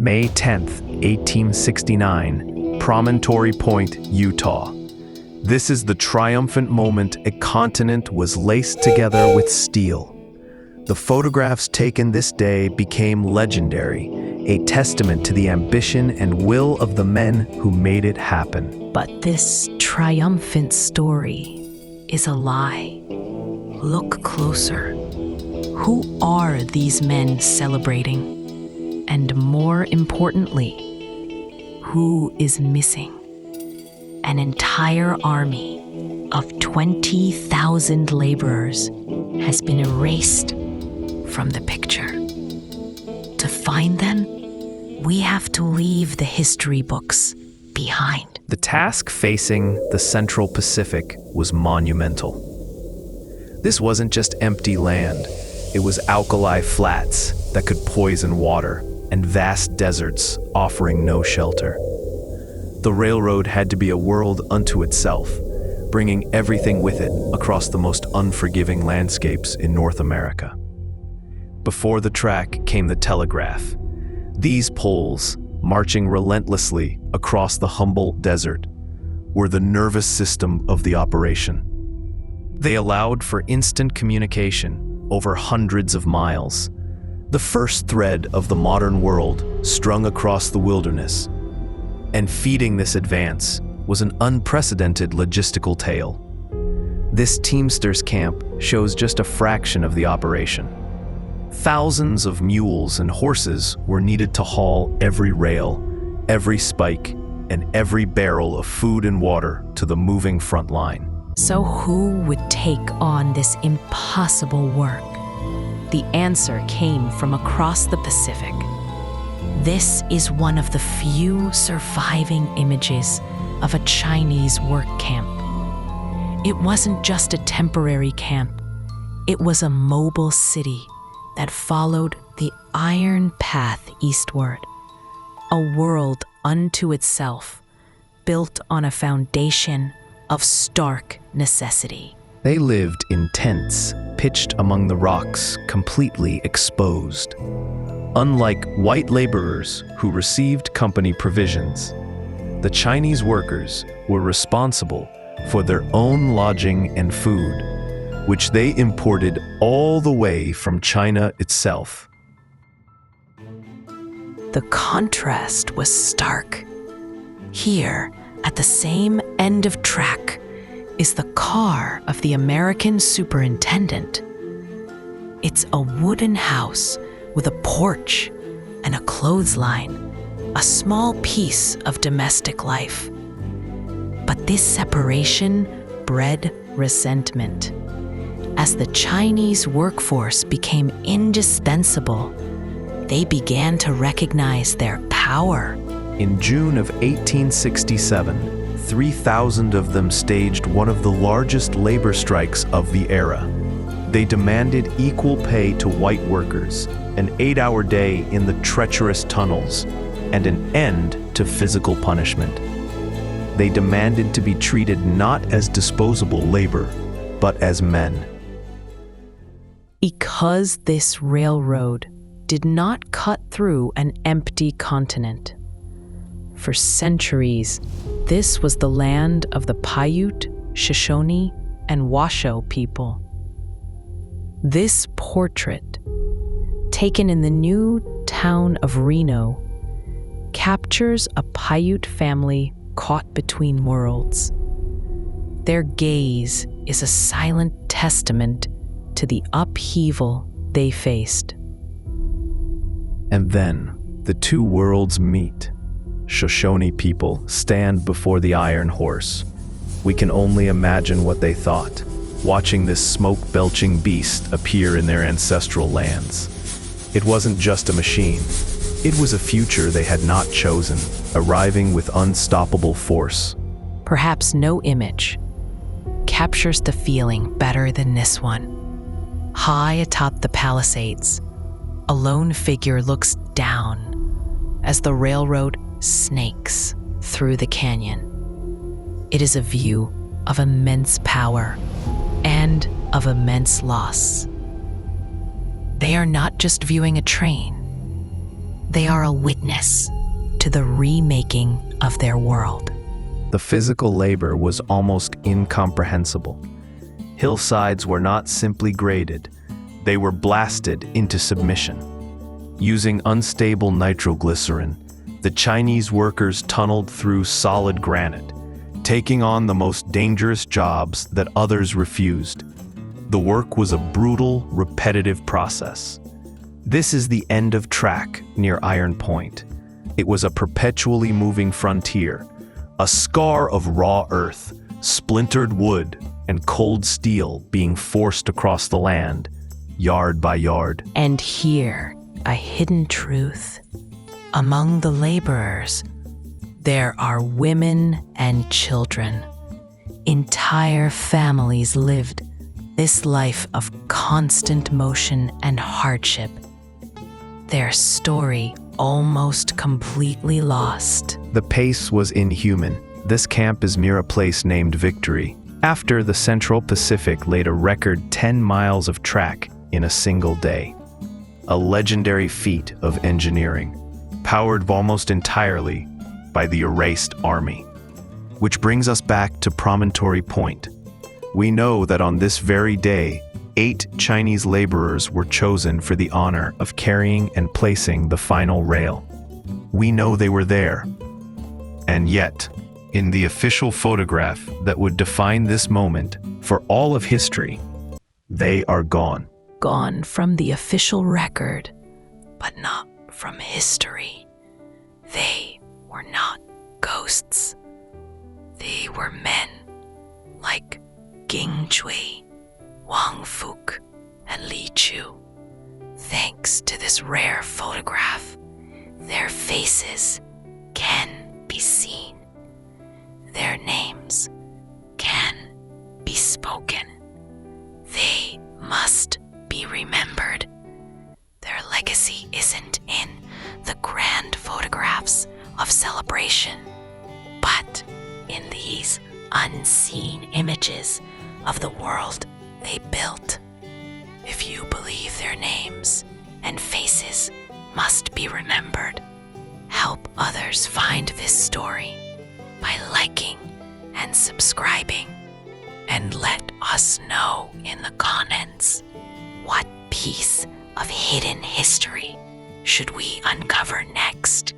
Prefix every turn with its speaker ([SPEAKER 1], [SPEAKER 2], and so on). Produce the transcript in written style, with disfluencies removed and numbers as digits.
[SPEAKER 1] May 10th, 1869, Promontory Point, Utah. This is the triumphant moment a continent was laced together with steel. The photographs taken this day became legendary, a testament to the ambition and will of the men who made it happen.
[SPEAKER 2] But this triumphant story is a lie. Look closer. Who are these men celebrating? And more importantly, who is missing? An entire army of 20,000 laborers has been erased from the picture. To find them, we have to leave the history books behind.
[SPEAKER 1] The task facing the Central Pacific was monumental. This wasn't just empty land. It was alkali flats that could poison water and vast deserts offering no shelter. The railroad had to be a world unto itself, bringing everything with it across the most unforgiving landscapes in North America. Before the track came the telegraph. These poles, marching relentlessly across the Humboldt Desert, were the nervous system of the operation. They allowed for instant communication over hundreds of miles, the first thread of the modern world strung across the wilderness. And feeding this advance was an unprecedented logistical tale. This Teamsters camp shows just a fraction of the operation. Thousands of mules and horses were needed to haul every rail, every spike, and every barrel of food and water to the moving front line.
[SPEAKER 2] So who would take on this impossible work? The answer came from across the Pacific. This is one of the few surviving images of a Chinese work camp. It wasn't just a temporary camp. It was a mobile city that followed the iron path eastward, a world unto itself, built on a foundation of stark necessity.
[SPEAKER 1] They lived in tents, pitched among the rocks, completely exposed. Unlike white laborers who received company provisions, the Chinese workers were responsible for their own lodging and food, which they imported all the way from China itself.
[SPEAKER 2] The contrast was stark. Here, at the same end of track, is the car of the American superintendent. It's a wooden house with a porch and a clothesline, a small piece of domestic life. But this separation bred resentment. As the Chinese workforce became indispensable, they began to recognize their power.
[SPEAKER 1] In June of 1867, 3,000 of them staged one of the largest labor strikes of the era. They demanded equal pay to white workers, an 8-hour day in the treacherous tunnels, and an end to physical punishment. They demanded to be treated not as disposable labor, but as men.
[SPEAKER 2] Because this railroad did not cut through an empty continent. For centuries, this was the land of the Paiute, Shoshone, and Washoe people. This portrait, taken in the new town of Reno, captures a Paiute family caught between worlds. Their gaze is a silent testament to the upheaval they faced.
[SPEAKER 1] And then the two worlds meet. Shoshone people stand before the iron horse. We can only imagine what they thought, watching this smoke-belching beast appear in their ancestral lands. It wasn't just a machine. It was a future they had not chosen, arriving with unstoppable force.
[SPEAKER 2] Perhaps no image captures the feeling better than this one. High atop the Palisades, a lone figure looks down as the railroad snakes through the canyon. It is a view of immense power and of immense loss. They are not just viewing a train. They are a witness to the remaking of their world.
[SPEAKER 1] The physical labor was almost incomprehensible. Hillsides were not simply graded, they were blasted into submission. Using unstable nitroglycerin, the Chinese workers tunneled through solid granite, taking on the most dangerous jobs that others refused. The work was a brutal, repetitive process. This is the end of track near Iron Point. It was a perpetually moving frontier, a scar of raw earth, splintered wood, and cold steel being forced across the land, yard by yard.
[SPEAKER 2] And here, a hidden truth. Among the laborers, there are women and children. Entire families lived this life of constant motion and hardship. Their story almost completely lost.
[SPEAKER 1] The pace was inhuman. This camp is near a place named Victory, after the Central Pacific laid a record 10 miles of track in a single day. A legendary feat of engineering, powered almost entirely by the erased army. Which brings us back to Promontory Point. We know that on this very day, 8 Chinese laborers were chosen for the honor of carrying and placing the final rail. We know they were there. And yet, in the official photograph that would define this moment for all of history, they are gone.
[SPEAKER 2] Gone from the official record, but not from history. They were not ghosts. They were men like Ging Chui, Wang Fuk, and Li Chu. Thanks to this rare photograph, their faces can be seen. Their names can be spoken. They must be remembered. Their legacy isn't in the grand photographs of celebration, but in these unseen images of the world they built. If you believe their names and faces must be remembered, help others find this story by liking and subscribing, and let us know in the comments what piece of hidden history should we uncover next.